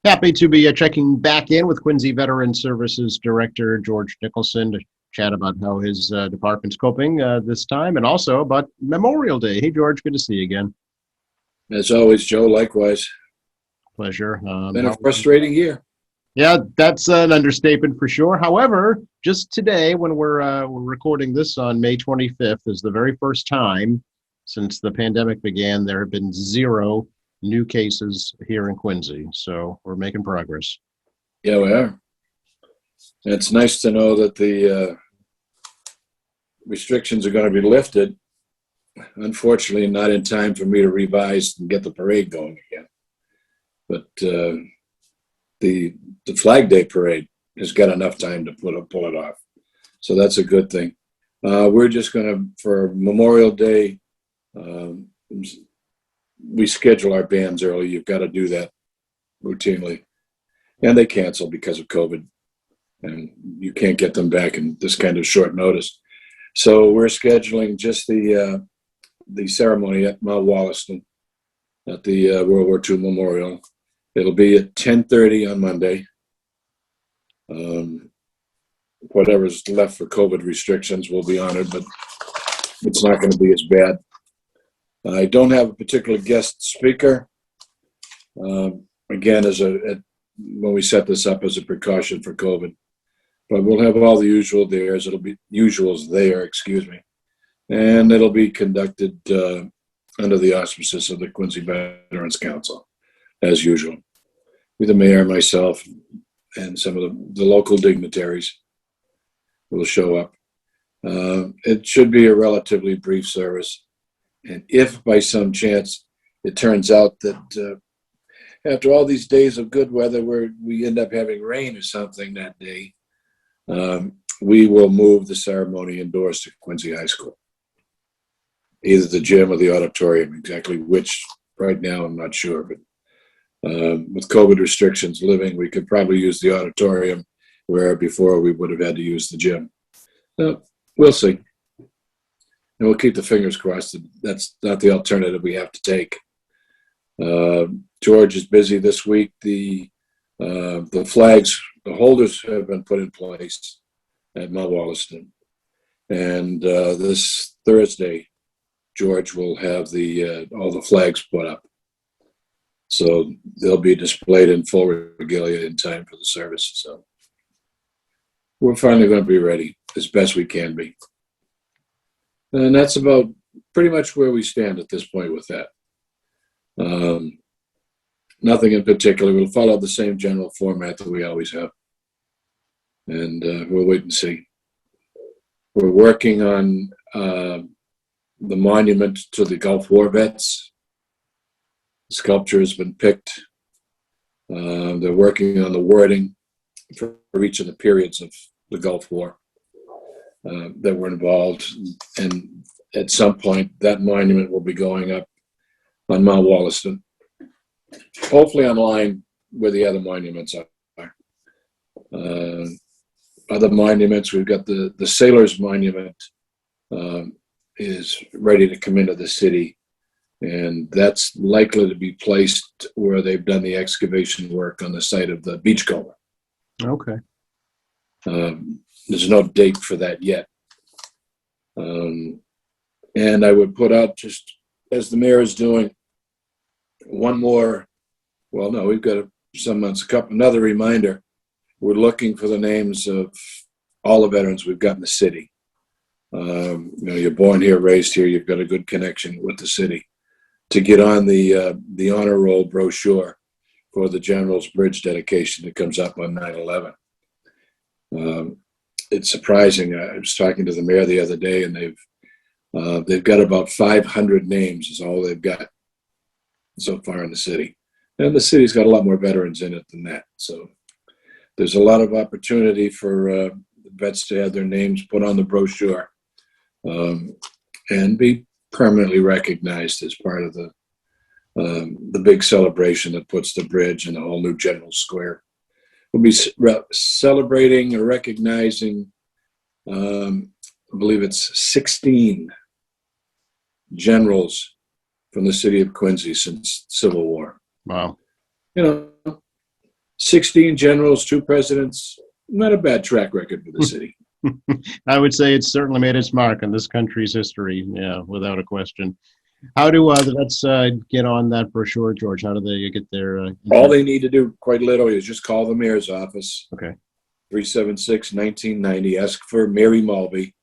Happy to be checking back in with Quincy Veteran Services Director George Nicholson to chat about how his department's coping this time and also about Memorial Day. Hey, George, good to see you again. As always, Joe, likewise. Pleasure. Been a frustrating year. Yeah, that's an understatement for sure. However, just today, when we're recording this on May 25th, is the very first time since the pandemic began, there have been 0 new cases here in Quincy. So we're making progress. Yeah, we are. It's nice to know that the restrictions are going to be lifted. Unfortunately, not in time for me to revise and get the parade going again. But the Flag Day parade has got enough time to pull it off. So that's a good thing. We're just going to, for Memorial Day, we schedule our bands early. You've got to do that routinely. And they cancel because of COVID. And you can't get them back in this kind of short notice. So we're scheduling just the ceremony at Mount Wollaston at the World War II Memorial. It'll be at 10:30 on Monday. Whatever's left for COVID restrictions will be honored, but it's not going to be as bad. I don't have a particular guest speaker. Again, when we set this up as a precaution for COVID, but we'll have all the usuals there, excuse me, and it'll be conducted under the auspices of the Quincy Veterans Council, as usual, with the mayor, myself, and some of the local dignitaries will show up. It should be a relatively brief service. And if by some chance it turns out that after all these days of good weather we end up having rain or something that day, we will move the ceremony indoors to Quincy High School. Either the gym or the auditorium, exactly which right now I'm not sure. But with COVID restrictions living, we could probably use the auditorium where before we would have had to use the gym. We'll see. And we'll keep the fingers crossed that that's not the alternative we have to take. George is busy this week. The flags, the holders have been put in place at Mount Wollaston. And this Thursday, George will have all the flags put up. So they'll be displayed in full regalia in time for the service. So we're finally going to be ready as best we can be. And that's about pretty much where we stand at this point with that. Nothing in particular. We'll follow the same general format that we always have. And we'll wait and see. We're working on the monument to the Gulf War vets. The sculpture has been picked. They're working on the wording for each of the periods of the Gulf War that were involved. And at some point, that monument will be going up on Mount Wollaston, hopefully on line where the other monuments are. Other monuments, we've got the Sailors Monument is ready to come into the city, and that's likely to be placed where they've done the excavation work on the site of the Beachcomber. Okay. There's no date for that yet. And I would put out, just as the mayor is doing, one more, well, no, we've got another reminder. We're looking for the names of all the veterans we've got in the city. You're born here, raised here, you've got a good connection with the city. To get on the honor roll brochure for the General's Bridge dedication that comes up on 9/11. It's surprising. I was talking to the mayor the other day, and they've got about 500 names is all they've got so far in the city. And the city's got a lot more veterans in it than that. So there's a lot of opportunity for vets to have their names put on the brochure and be permanently recognized as part of the big celebration that puts the bridge and the whole new General Square. We'll be celebrating or recognizing, I believe it's 16 generals from the city of Quincy since Civil War. Wow. You know, 16 generals, 2 presidents. Not a bad track record for the city. I would say it's certainly made its mark on this country's history. Yeah, without a question. How do the vets get on that brochure, George? How do they get their? All they need to do, quite literally, is just call the mayor's office. Okay. 376-1990. Ask for Mary Mulvey,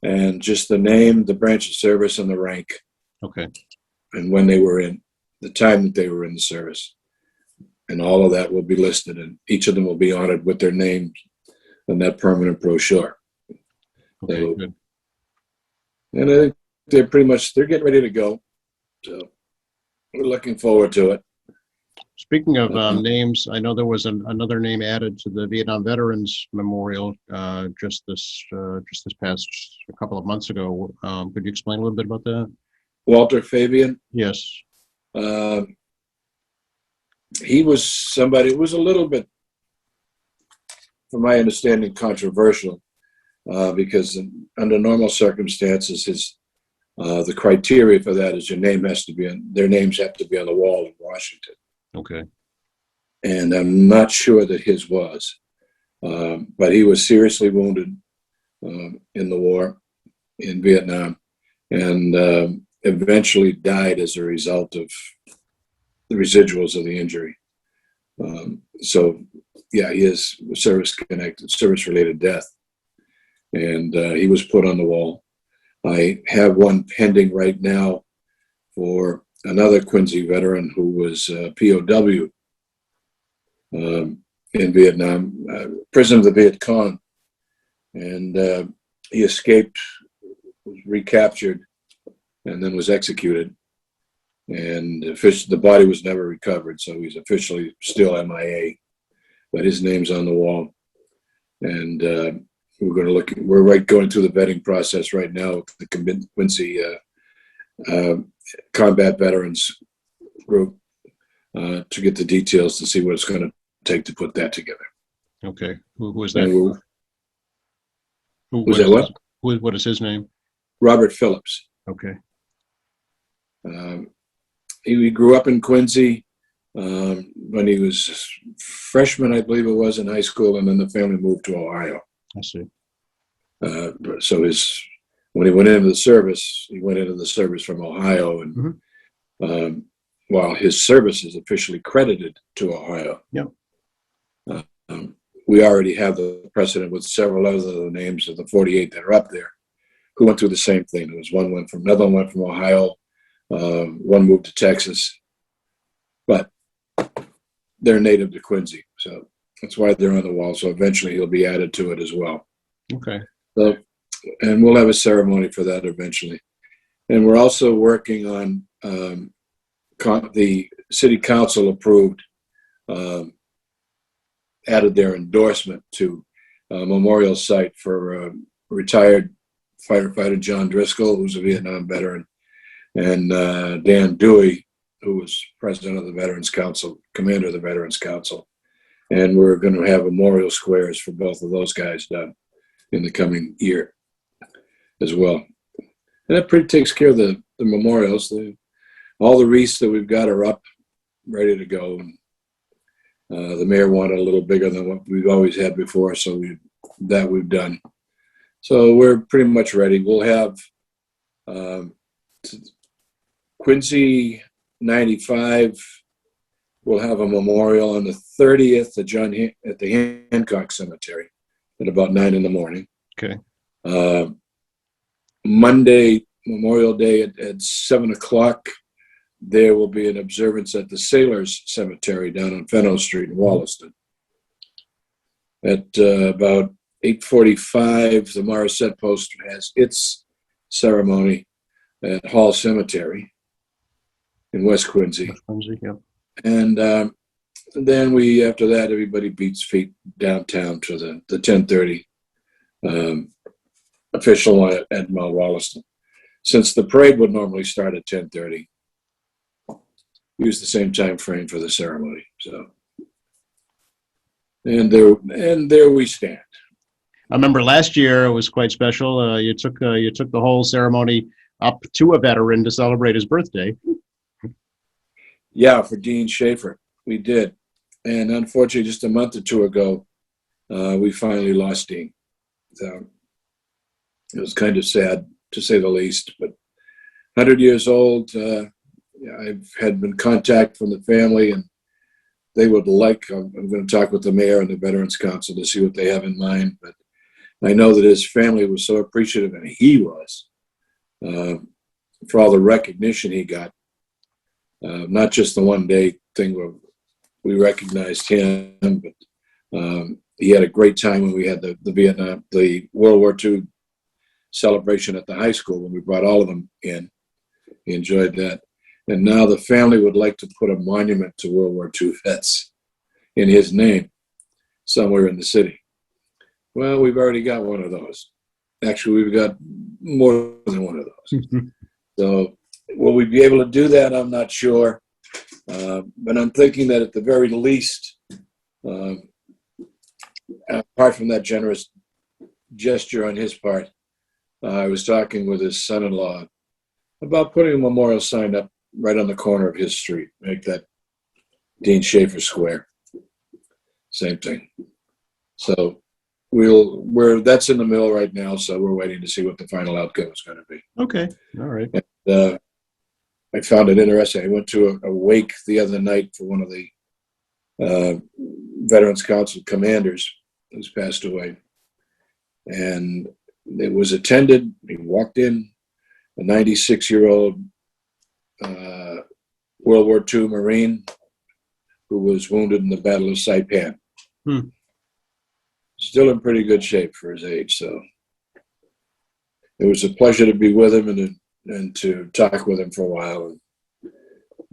and just the name, the branch of service, and the rank, Okay. and when they were in, the time that they were in the service. And all of that will be listed, and each of them will be honored with their names on that permanent brochure. Okay. So, Good. and I think they're getting ready to go. So we're looking forward to it. Speaking of names, I know there was another name added to the Vietnam Veterans Memorial just this past a couple of months ago. Could you explain a little bit about that? Walter Fabian, Yes. he was somebody, it was a little bit, from my understanding, controversial because under normal circumstances, the criteria for that is their names have to be on the wall in Washington. Okay. And I'm not sure that his was, but he was seriously wounded in the war in Vietnam, and eventually died as a result of the residuals of the injury. So, yeah, he is service-related death, and he was put on the wall. I have one pending right now for another Quincy veteran who was POW in Vietnam, prisoner of the Viet Cong, and he escaped, was recaptured, and then was executed. And the body was never recovered, so he's officially still MIA. But his name's on the wall, and we're going to look. We're going through the vetting process right now with the Quincy Combat Veterans Group to get the details to see what it's going to take to put that together. Okay. Who was that? What is his name? Robert Phillips. Okay. He grew up in Quincy when he was freshman, I believe it was, in high school, and then the family moved to Ohio. I see. So when he went into the service, he went into the service from Ohio, and while his service is officially credited to Ohio, yep. We already have the precedent with several other names of the 48 that are up there who went through the same thing. There was another one went from Ohio, one moved to Texas, but they're native to Quincy, so that's why they're on the wall. So eventually he'll be added to it as well. Okay. So, and we'll have a ceremony for that eventually. And we're also working on the city council approved, added their endorsement to a memorial site for retired firefighter John Driscoll, who's a Vietnam veteran, and Dan Dewey, who was president of the Veterans Council, commander of the Veterans Council. And we're going to have memorial squares for both of those guys done in the coming year as well. And that pretty takes care of the memorials. All the wreaths that we've got are up, ready to go. And the mayor wanted a little bigger than what we've always had before, so we've done. So we're pretty much ready. We'll have Quincy 95. We'll have a memorial on the 30th at the Hancock Cemetery at about 9 a.m. Okay. Monday, Memorial Day at 7 o'clock, there will be an observance at the Sailors Cemetery down on Fenno Street in Wollaston. At about 8:45, the Morissette Post has its ceremony at Hall Cemetery in West Quincy. Yep. And then after that, everybody beats feet downtown to the 10:30 official one at Mount Wollaston. Since the parade would normally start at 10:30, use the same time frame for the ceremony. So, and there we stand. I remember last year it was quite special. You took the whole ceremony up to a veteran to celebrate his birthday. Yeah, for Dean Schaefer, we did. And unfortunately, just a month or two ago, we finally lost Dean. So it was kind of sad, to say the least. But 100 years old, I've had been contact from the family, and they would like, I'm going to talk with the mayor and the Veterans Council to see what they have in mind. But I know that his family was so appreciative, and he was, for all the recognition he got. Not just the one-day thing where we recognized him, but he had a great time when we had the World War II celebration at the high school when we brought all of them in. He enjoyed that. And now the family would like to put a monument to World War II vets in his name somewhere in the city. Well, we've already got one of those. Actually, we've got more than one of those. So will we be able to do that? I'm not sure. But I'm thinking that at the very least, apart from that generous gesture on his part, I was talking with his son-in-law about putting a memorial sign up right on the corner of his street, make that Dean Schaefer Square. Same thing. So that's in the mill right now, so we're waiting to see what the final outcome is going to be. Okay. All right. And, I found it interesting. I went to a wake the other night for one of the Veterans Council commanders who's passed away. And it was attended. He walked in, a 96-year-old World War II Marine who was wounded in the Battle of Saipan. Still in pretty good shape for his age. So it was a pleasure to be with him and to talk with him for a while.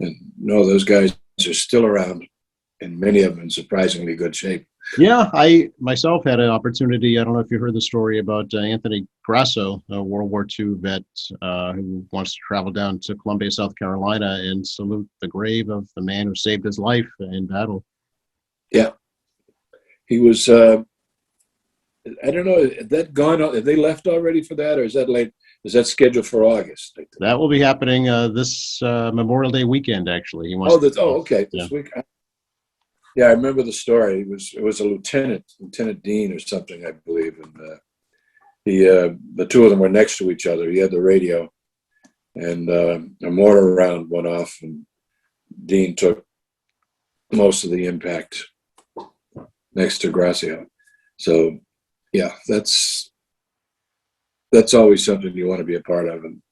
And know those guys are still around, and many of them in surprisingly good shape. Yeah, I myself had an opportunity. I don't know if you heard the story about Anthony Grasso, a World War II vet who wants to travel down to Columbia, South Carolina, and salute the grave of the man who saved his life in battle. Yeah. He was, I don't know, is that gone? Have they left already for that, or is that late? Is that scheduled for August? That will be happening this Memorial Day weekend, actually. He wants okay. This week. Yeah, I remember the story. It was a Lieutenant Dean or something, I believe, and the two of them were next to each other. He had the radio, and a mortar round went off, and Dean took most of the impact next to Gracio. So, yeah, that's always something you want to be a part of, and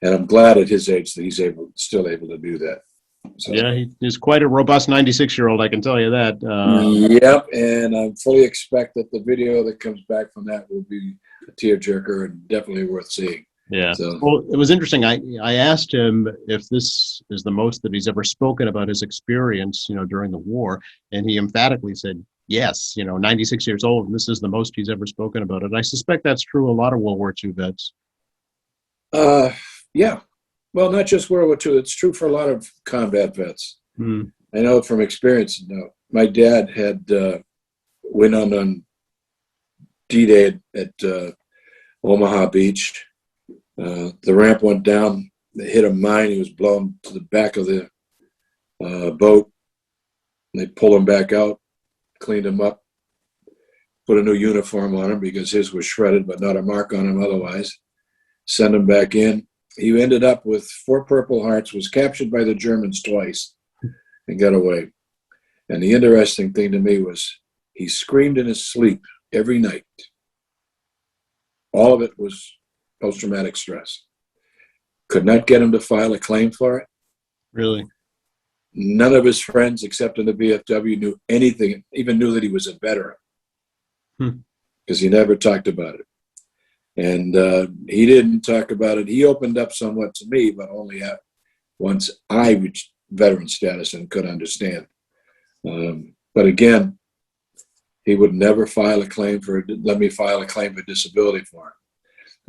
I'm glad at his age that he's still able to do that. So, yeah, he's quite a robust 96-year-old, I can tell you that. Yep, and I fully expect that the video that comes back from that will be a tearjerker and definitely worth seeing. Yeah. So, well, it was interesting. I asked him if this is the most that he's ever spoken about his experience, during the war, and he emphatically said, yes, 96 years old, and this is the most he's ever spoken about it. I suspect that's true of a lot of World War II vets. Yeah. Well, not just World War II. It's true for a lot of combat vets. I know from experience. My dad had went on D-Day at Omaha Beach. The ramp went down. They hit a mine. He was blown to the back of the boat. And they pulled him back out, cleaned him up, put a new uniform on him because his was shredded, but not a mark on him otherwise. Send him back in. He ended up with 4 Purple Hearts, was captured by the Germans twice, and got away. And the interesting thing to me was he screamed in his sleep every night. All of it was post-traumatic stress. Could not get him to file a claim for it. Really? None of his friends, except in the VFW, knew anything, even knew that he was a veteran, because he never talked about it. And he didn't talk about it. He opened up somewhat to me, but only once I reached veteran status and could understand. But again, he would never let me file a claim for disability for him.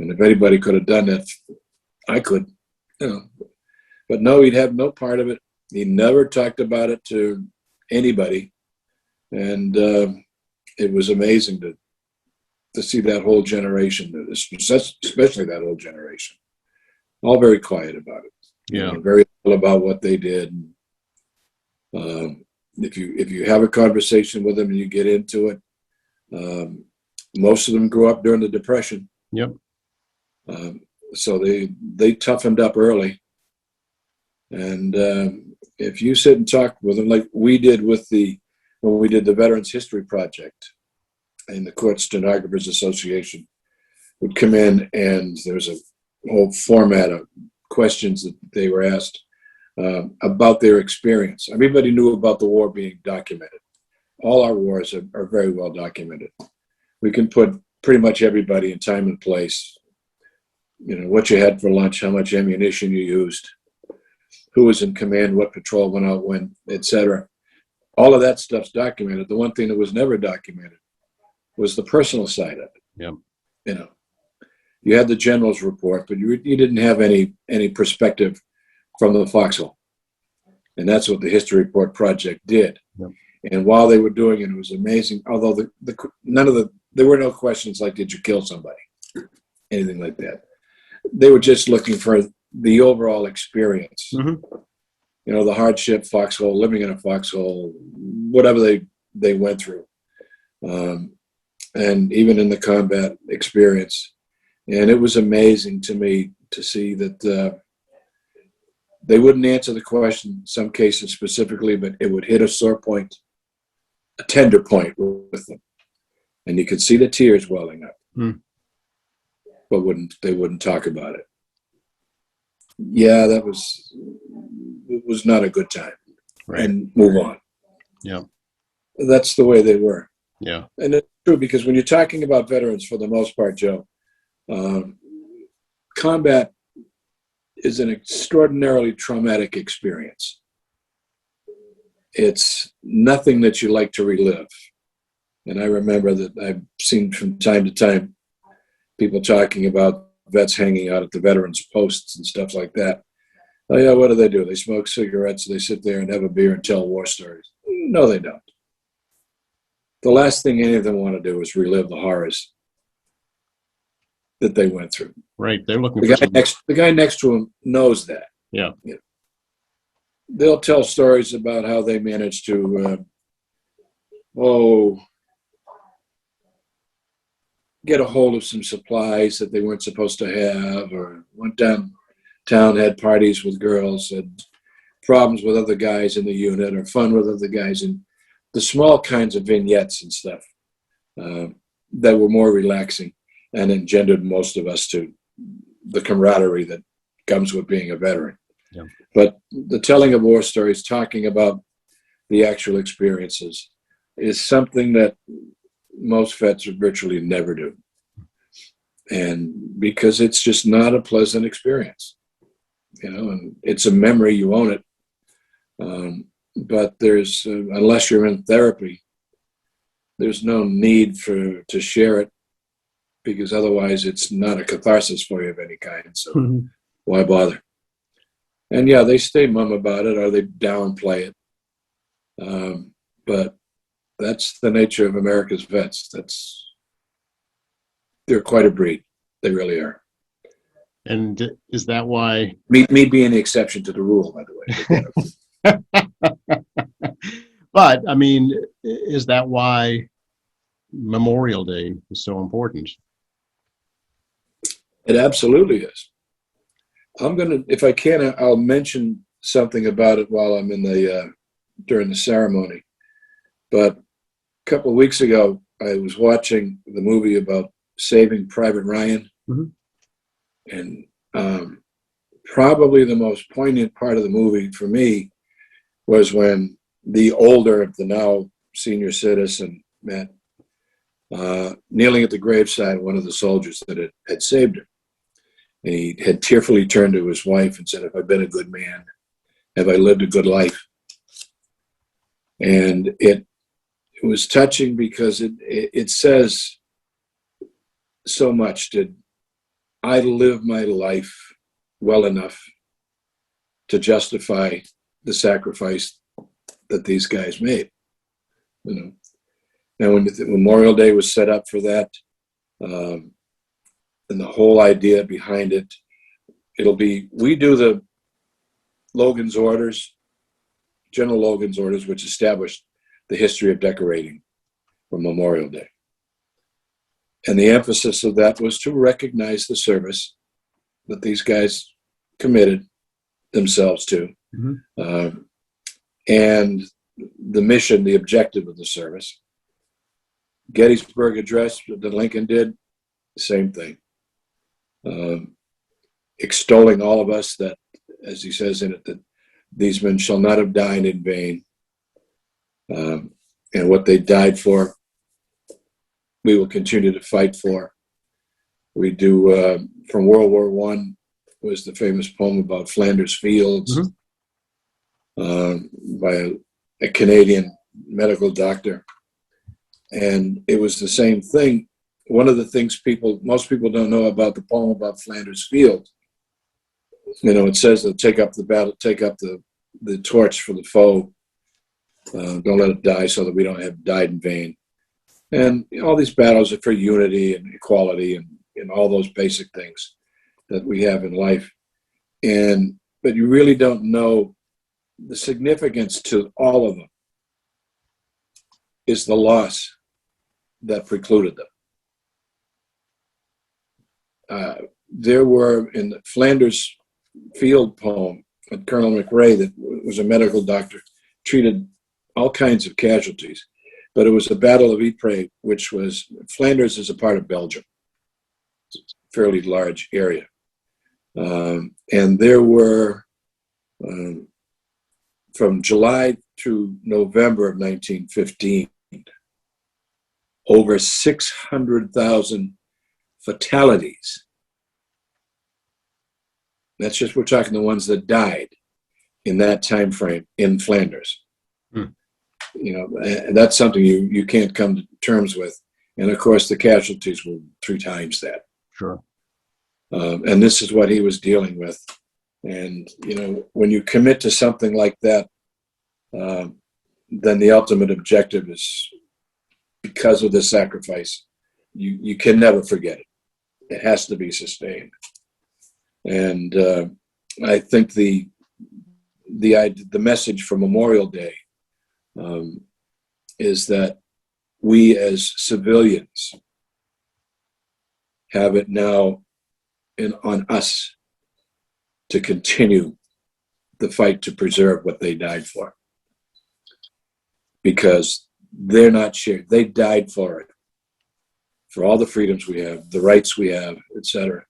And if anybody could have done that, I could. But no, he'd have no part of it. He never talked about it to anybody. And it was amazing to see that whole generation, especially that whole generation, all very quiet about it. Yeah. Very little about what they did. if you have a conversation with them and you get into it, most of them grew up during the Depression. Yep. So they toughened up early. And if you sit and talk with them, like we did when we did the Veterans History Project, and the Court Stenographers Association would come in, and there was a whole format of questions that they were asked about their experience. Everybody knew about the war being documented. All our wars are very well documented. We can put pretty much everybody in time and place. What you had for lunch, how much ammunition you used, who was in command, what patrol went out when, etc. All of that stuff's documented. The one thing that was never documented was the personal side of it. Yeah. You had the general's report, but you didn't have any perspective from the foxhole. And that's what the History Report Project did. Yep. And while they were doing it, it was amazing. Although there were no questions like, did you kill somebody? Anything like that. They were just looking for the overall experience. Mm-hmm. The hardship, foxhole, living in a foxhole, whatever they went through. And even in the combat experience. And it was amazing to me to see that they wouldn't answer the question in some cases specifically, but it would hit a sore point, a tender point with them. And you could see the tears welling up. But they wouldn't talk about it. Yeah, it was not a good time. Right. And move on. Yeah. That's the way they were. Yeah. And it's true, because when you're talking about veterans, for the most part, Joe, combat is an extraordinarily traumatic experience. It's nothing that you like to relive. And I remember that I've seen from time to time people talking about vets hanging out at the veterans posts and stuff like that. Oh yeah, what do? They smoke cigarettes, they sit there and have a beer and tell war stories. No, they don't. The last thing any of them want to do is relive the horrors that they went through. Right. They're looking the guy next to him knows that. Yeah. They'll tell stories about how they managed to get a hold of some supplies that they weren't supposed to have, or went downtown, had parties with girls, had problems with other guys in the unit, or fun with other guys, and the small kinds of vignettes and stuff that were more relaxing and engendered most of us to the camaraderie that comes with being a veteran. Yeah. But the telling of war stories, talking about the actual experiences, is something that most vets virtually never do. And because it's just not a pleasant experience, and it's a memory, you own it. But there's, unless you're in therapy, there's no need to share it, because otherwise it's not a catharsis for you of any kind. So why bother? And yeah, they stay mum about it, or they downplay it. But that's the nature of America's vets. They're quite a breed. They really are. And is that why? Me being the exception to the rule, by the way. But I mean, is that why Memorial Day is so important? It absolutely is. If I can, I'll mention something about it while I'm during the ceremony. But a couple of weeks ago, I was watching the movie about Saving Private Ryan. Mm-hmm. And probably the most poignant part of the movie for me was when the now senior citizen, Matt, kneeling at the graveside of one of the soldiers that had saved him. And he had tearfully turned to his wife and said, "Have I been a good man? Have I lived a good life?" And it was touching, because it says so much. Did I live my life well enough to justify the sacrifice that these guys made? Now, when Memorial Day was set up for that, and the whole idea behind it, we do the Logan's Orders General Logan's orders, which established the history of decorating for Memorial Day. And the emphasis of that was to recognize the service that these guys committed themselves to, and the mission, the objective of the service. Gettysburg Address that Lincoln did, same thing. Extolling all of us that, as he says in it, that these men shall not have died in vain. And what they died for, we will continue to fight for. We do, from World War I, was the famous poem about Flanders Fields, by a Canadian medical doctor. And it was the same thing. One of the things most people don't know about the poem about Flanders Fields, it says that take up the battle, take up the torch for the foe. Don't let it die so that we don't have died in vain. And all these battles are for unity and equality and all those basic things that we have in life. But you really don't know the significance to all of them is the loss that precluded them. There were, in the Flanders Field poem, Colonel McRae, that was a medical doctor, treated all kinds of casualties. But it was the Battle of Ypres, which was, Flanders is a part of Belgium. It's a fairly large area. And there were, from July to November of 1915, over 600,000 fatalities. That's just, we're talking the ones that died in that time frame in Flanders. And that's something you can't come to terms with. And of course, the casualties were 3 times that. Sure. And this is what he was dealing with. And, when you commit to something like that, then the ultimate objective is, because of the sacrifice, you can never forget it. It has to be sustained. And I think the message for Memorial Day is that we as civilians have it now on us to continue the fight to preserve what they died for. Because they're not shared. They died for it, for all the freedoms we have, the rights we have, etc.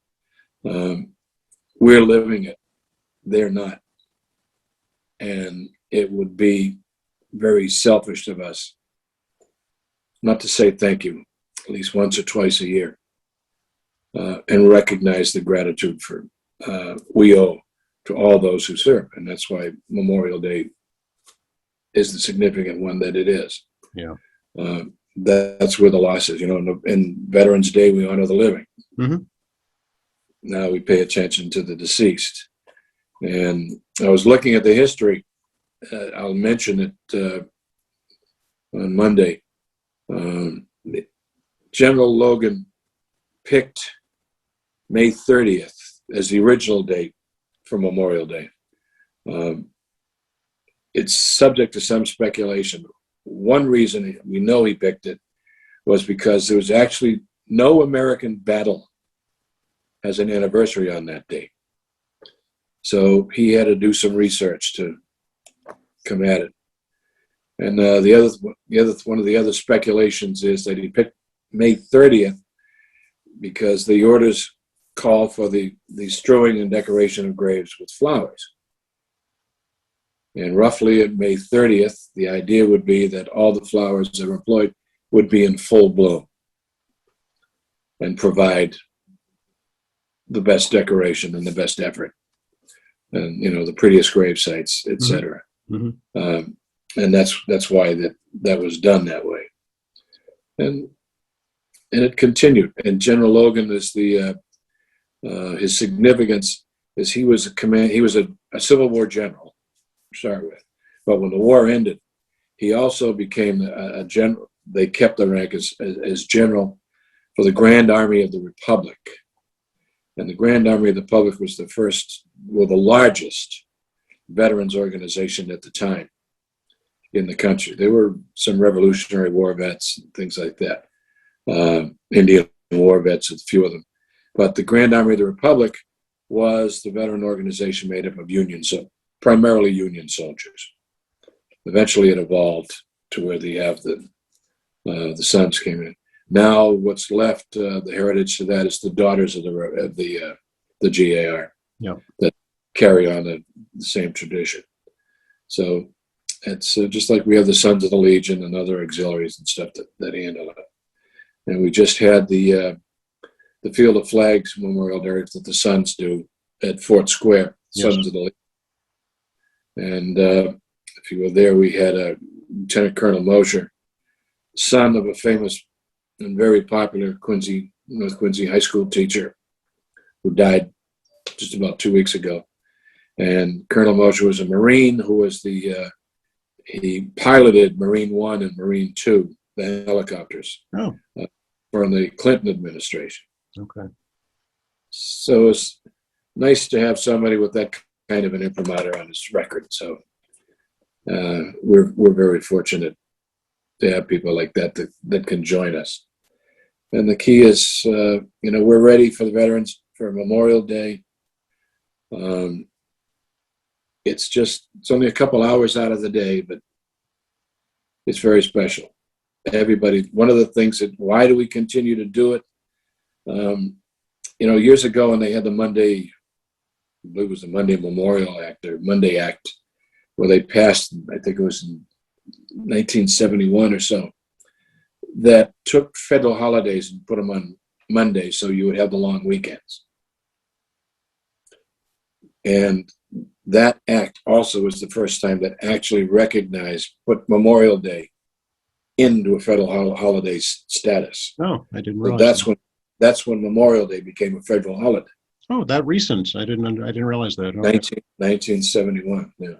We're living it. They're not. And it would be very selfish of us not to say thank you at least once or twice a year, and recognize the gratitude we owe to all those who serve. And that's why Memorial Day is the significant one that it is. Yeah. That's where the loss is. In Veterans Day, we honor the living. Now we pay attention to the deceased. And I was looking at the history. I'll mention it on Monday. General Logan picked May 30th as the original date for Memorial Day. It's subject to some speculation. One reason we know he picked it was because there was actually no American battle has an anniversary on that date. So he had to do some research to come at it. And one of the other speculations is that he picked May 30th because the orders call for the strewing and decoration of graves with flowers. And roughly at May 30th, the idea would be that all the flowers that were employed would be in full bloom and provide the best decoration and the best effort, and the prettiest grave sites, etc. And that's why that was done that way. And it continued. And General Logan is his significance is he was a Civil War general to start with, but when the war ended, he also became a general. They kept the rank as general for the Grand Army of the Republic. And the Grand Army of the Republic was the largest veterans organization at the time. in the country. There were some Revolutionary War vets and things like that, Indian War vets, a few of them. But the Grand Army of the Republic was the veteran organization made up of primarily Union soldiers. Eventually, it evolved to where they have the sons came in. Now, what's left, the heritage to that is the daughters of the GAR, Yeah. that carry on the same tradition. So it's just like we have the Sons of the Legion and other auxiliaries and stuff that handle it. And we just had the Field of Flags Memorial Day that the Sons do at Fort Square, Yes. Sons of the Legion. And if you were there, we had Lieutenant Colonel Mosher, son of a famous and very popular North Quincy high school teacher who died just about 2 weeks ago. And Colonel Mosher was a Marine who was he piloted Marine One and Marine Two, the helicopters, from the Clinton administration. Okay. So it's nice to have somebody with that kind of an imprimatur on his record. So we're very fortunate to have people like that can join us. And the key is, we're ready for the veterans for Memorial Day. It's only a couple hours out of the day, but it's very special. Everybody, one of the things why do we continue to do it? Years ago when they had the Monday, I believe it was the Monday Memorial Act or Monday Act, where they passed, I think it was in 1971 or so, that took federal holidays and put them on Monday so you would have the long weekends. And that act also was the first time that actually put Memorial Day into a federal holiday status. Oh, I didn't So realize that's when Memorial Day became a federal holiday. Oh, that recent. I didn't realize that. Okay. 1971. Yeah.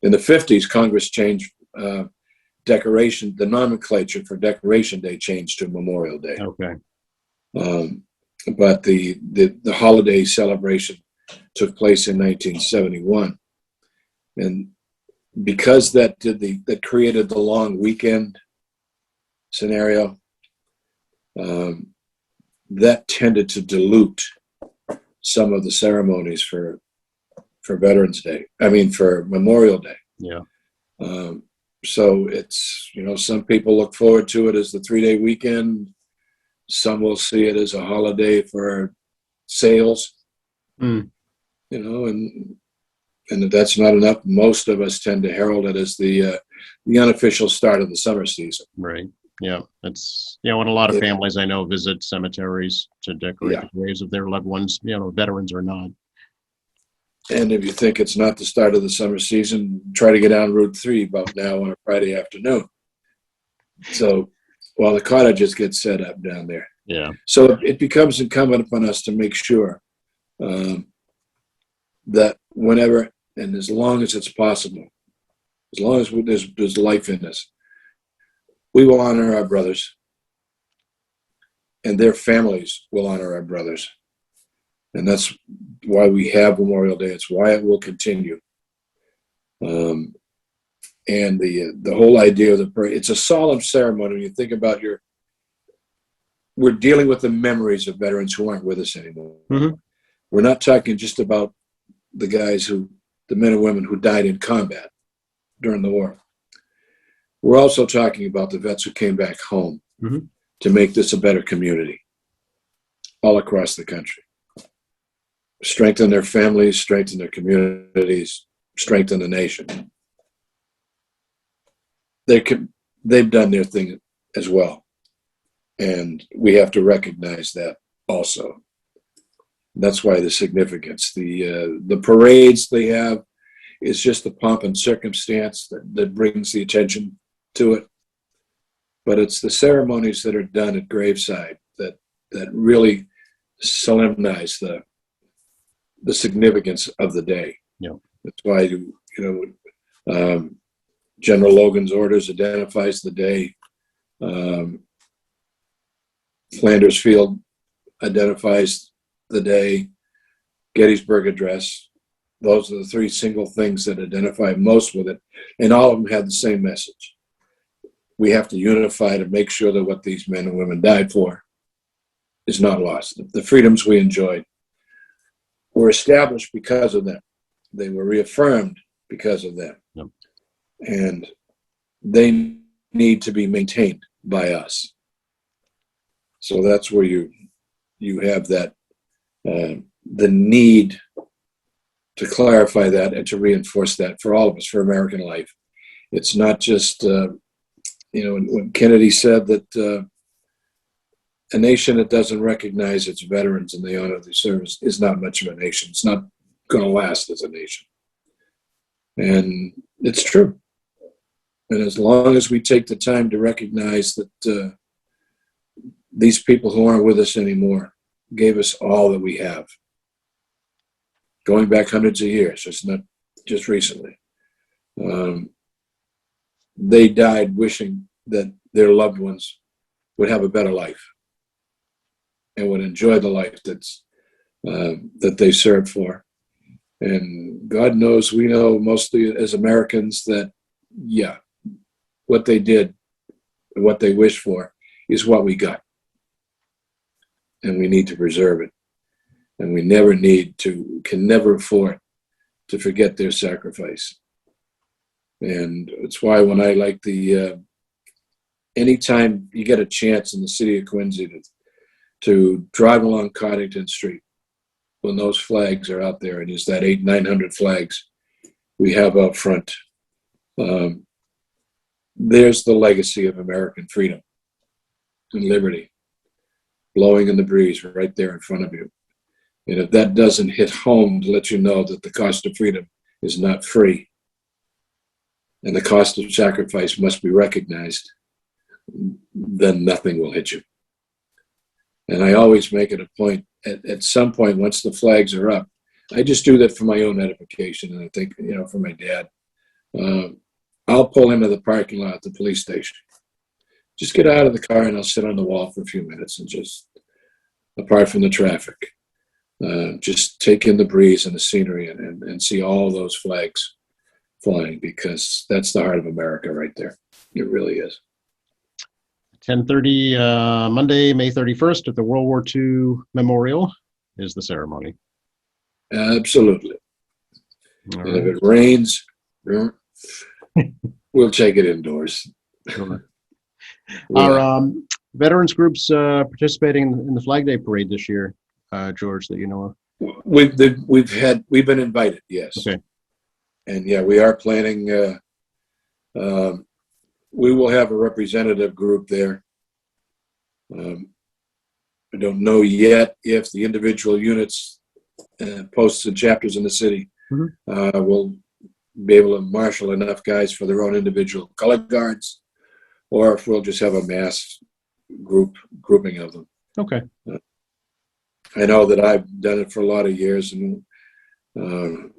In the 50s, Congress changed the nomenclature for Decoration Day changed to Memorial Day. Okay. But the holiday celebration took place in 1971, and because that created the long weekend scenario, that tended to dilute some of the ceremonies for Veterans Day. I mean, for Memorial Day. Yeah. So it's, some people look forward to it as the 3-day weekend. Some will see it as a holiday for sales. And if that's not enough, most of us tend to herald it as the unofficial start of the summer season. Right. Yeah. It's, when a lot of families I know visit cemeteries to decorate the graves of their loved ones, veterans or not. And if you think it's not the start of the summer season, try to get down Route 3 about now on a Friday afternoon. So while the cottages get set up down there. Yeah. So it becomes incumbent upon us to make sure that whenever and as long as it's possible, as long as there's life in us, we will honor our brothers, and their families will honor our brothers. And that's why we have Memorial Day. It's why it will continue. And the whole idea of the parade, it's a solemn ceremony. When you think about we're dealing with the memories of veterans who aren't with us anymore. Mm-hmm. We're not talking just about the men and women who died in combat during the war. We're also talking about the vets who came back home to make this a better community all across the country. Strengthen their families, strengthen their communities, strengthen the nation. They've done their thing as well. And we have to recognize that also. That's why the significance. The parades they have is just the pomp and circumstance that brings the attention to it. But it's the ceremonies that are done at graveside that really solemnize the significance of the day. Yeah. That's why General Logan's orders identifies the day. Flanders Field identifies the day. Gettysburg Address, Those are the three single things that identify most with it. And all of them had the same message. We have to unify to make sure that what these men and women died for is not lost. The freedoms we enjoyed were established because of them. They were reaffirmed because of them. Yep. And they need to be maintained by us. So that's where you have that, the need to clarify that and to reinforce that for all of us, for American life. It's not just, when Kennedy said that a nation that doesn't recognize its veterans and the honor of their service is not much of a nation. It's not going to last as a nation. And it's true. And as long as we take the time to recognize that these people who aren't with us anymore gave us all that we have, going back hundreds of years, it's not just recently. They died wishing that their loved ones would have a better life and would enjoy the life that they served for. And God knows, we know mostly as Americans that, yeah, what they did, what they wished for is what we got. And we need to preserve it. And we can never afford to forget their sacrifice. And it's why when I like anytime you get a chance in the city of Quincy to drive along Coddington Street, when those flags are out there, and it's that 900 flags we have out front, there's the legacy of American freedom and liberty blowing in the breeze right there in front of you. And if that doesn't hit home to let you know that the cost of freedom is not free and the cost of sacrifice must be recognized, then nothing will hit you. And I always make it a point, at some point, once the flags are up, I just do that for my own edification. And I think, for my dad, I'll pull into the parking lot at the police station. Just get out of the car and I'll sit on the wall for a few minutes and just, apart from the traffic, just take in the breeze and the scenery and see all those flags flying, because that's the heart of America right there. It really is. 10:30 Monday, May 31st at the World War II Memorial is the ceremony. Absolutely. All And right. if it rains, we'll take it indoors. Sure. Yeah. Are veterans groups participating in the Flag Day Parade this year, George, that you know of? We've been invited, yes. Okay. And yeah, we are planning. We will have a representative group there. I don't know yet if the individual units, posts and chapters in the city, will be able to marshal enough guys for their own individual color guards, or if we'll just have a mass grouping of them. Okay. I know that I've done it for a lot of years, and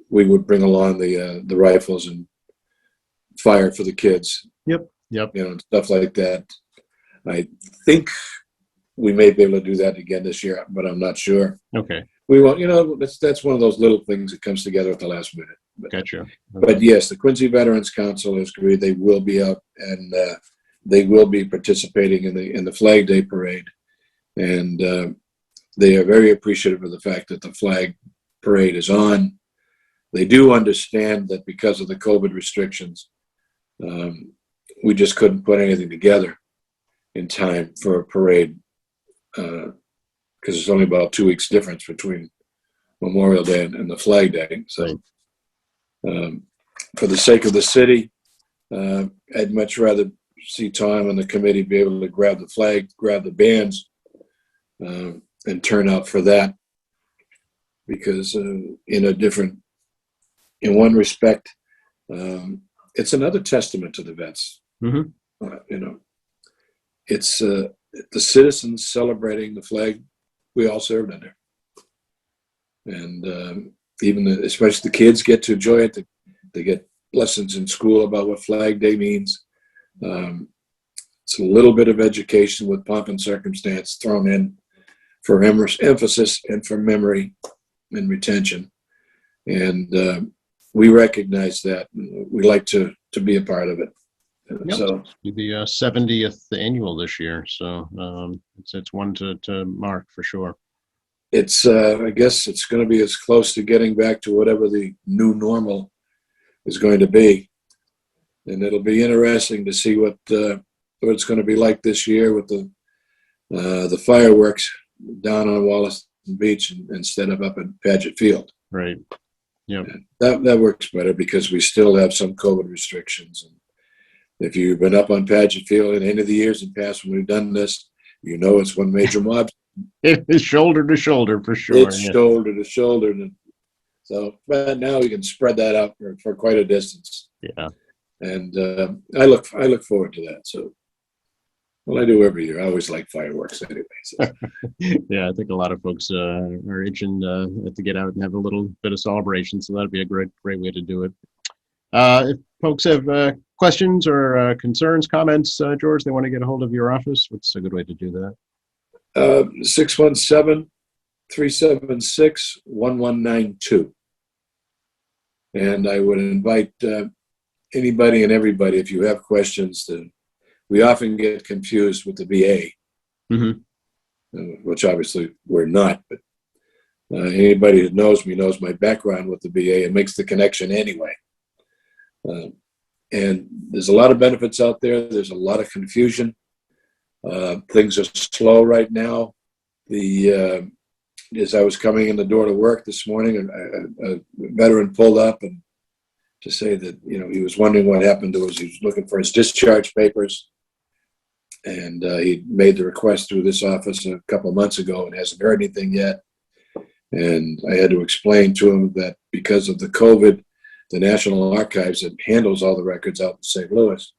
we would bring along the rifles and fire for the kids. Yep. Stuff like that. I think we may be able to do that again this year, but I'm not sure. Okay. We will. That's one of those little things that comes together at the last minute. Gotcha. Okay. But yes, the Quincy Veterans Council has agreed they will be up, and they will be participating in the Flag Day Parade, and they are very appreciative of the fact that the flag parade is on. They do understand that because of the COVID restrictions, we just couldn't put anything together in time for a parade, because it's only about 2 weeks difference between Memorial Day and the Flag Day. So for the sake of the city, I'd much rather see Tom and the committee be able to grab the flag, grab the bands, and turn out for that, because in one respect, it's another testament to the vets. It's the citizens celebrating the flag we all served under, and especially the kids get to enjoy it. They get lessons in school about what Flag Day means. It's a little bit of education with pomp and circumstance thrown in for emphasis and for memory and retention. And we recognize that. We like to be a part of it. Yep. So It'll be the 70th annual this year, so it's one to mark for sure. it's, I guess it's going to be as close to getting back to whatever the new normal is going to be. And it'll be interesting to see what it's going to be like this year with the fireworks down on Wollaston Beach instead of up at Paget Field. Right. Yeah. That works better because we still have some COVID restrictions. And if you've been up on Paget Field in any of the years in past when we've done this, you know it's one major mob. It is shoulder to shoulder for sure. It's shoulder to shoulder. And so but now we can spread that out for quite a distance. Yeah. And I look forward to that. So, well, I do every year. I always like fireworks anyway. So. Yeah, I think a lot of folks are itching to get out and have a little bit of celebration. So that'd be a great way to do it. If folks have questions or concerns, comments, George, they want to get a hold of your office, what's a good way to do that? 617-376-1192. And I would invite anybody and everybody, if you have questions, we often get confused with the VA, which obviously we're not, but anybody that knows me knows my background with the VA and makes the connection anyway. And there's a lot of benefits out there. There's a lot of confusion. Things are slow right now. As I was coming in the door to work this morning, a veteran pulled up and to say that, he was wondering what happened to us. He was looking for his discharge papers. And he made the request through this office a couple of months ago and hasn't heard anything yet. And I had to explain to him that because of the COVID, the National Archives that handles all the records out in St. Louis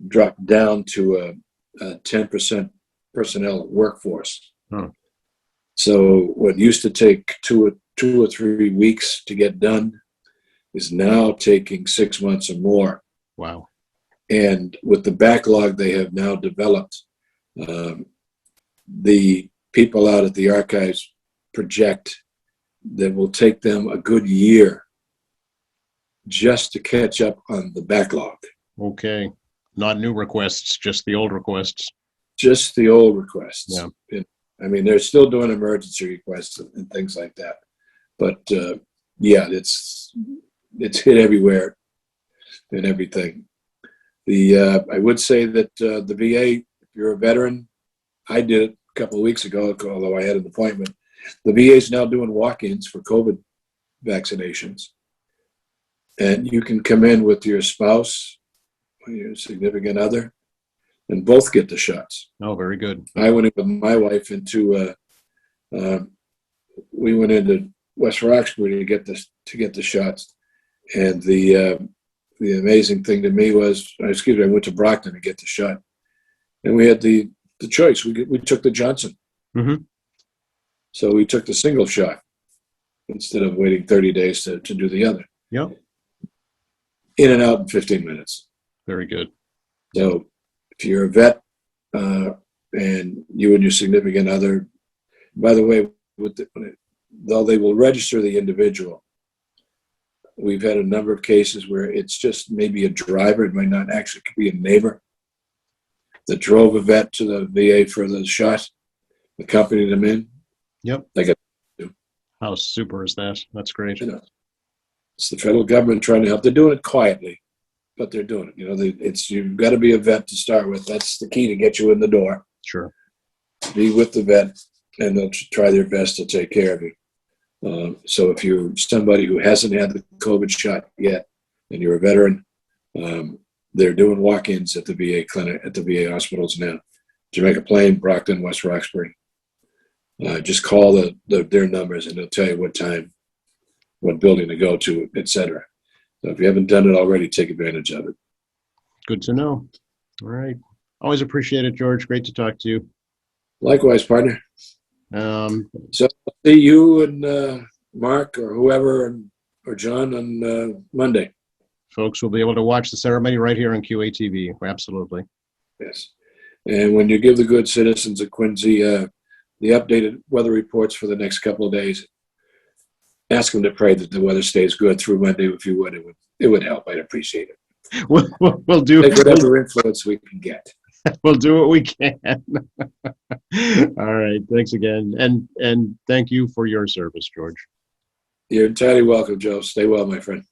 dropped down to a 10% personnel workforce. Huh. So what used to take two or 3 weeks to get done is now taking 6 months or more. Wow. And with the backlog they have now developed, the people out at the archives project that will take them a good year just to catch up on the backlog. Okay. Not new requests, just the old requests. Just the old requests. Yeah. I mean, they're still doing emergency requests and things like that. But yeah, it's hit everywhere and everything. I would say that the VA, if you're a veteran, I did it a couple of weeks ago, although I had an appointment. The VA is now doing walk-ins for COVID vaccinations. And you can come in with your spouse or your significant other and both get the shots. Oh, very good. I went in with my wife we went into West Roxbury to get the shots. And the amazing thing to me was, I went to Brockton to get the shot. And we had the choice. We took the Johnson. Mm-hmm. So we took the single shot instead of waiting 30 days to do the other. Yep. In and out in 15 minutes. Very good. So if you're a vet and you and your significant other, by the way, though they will register the individual, we've had a number of cases where it's just maybe a driver. It might not actually be a neighbor that drove a vet to the VA for the shot, accompanied them in. Yep. They got. How super is that? That's great. It's the federal government trying to help. They're doing it quietly, but they're doing it. You've got to be a vet to start with. That's the key to get you in the door. Sure. Be with the vet, and they'll try their best to take care of you. So if you're somebody who hasn't had the COVID shot yet, and you're a veteran, they're doing walk-ins at the VA clinic, at the VA hospitals now. Jamaica Plain, Brockton, West Roxbury. Just call their numbers, and they'll tell you what time, what building to go to, etc. So if you haven't done it already, take advantage of it. Good to know. All right. Always appreciate it, George. Great to talk to you. Likewise, partner. So see you and Mark or whoever or John on Monday. Folks will be able to watch the ceremony right here on QATV. Absolutely. Yes. And when you give the good citizens of Quincy the updated weather reports for the next couple of days, ask them to pray that the weather stays good through Monday. If you would, it would help. I'd appreciate it. We'll do Take whatever influence we can get. we'll do what we can. All right. Thanks again, and thank you for your service, George. You're entirely welcome, Joe. Stay well, my friend.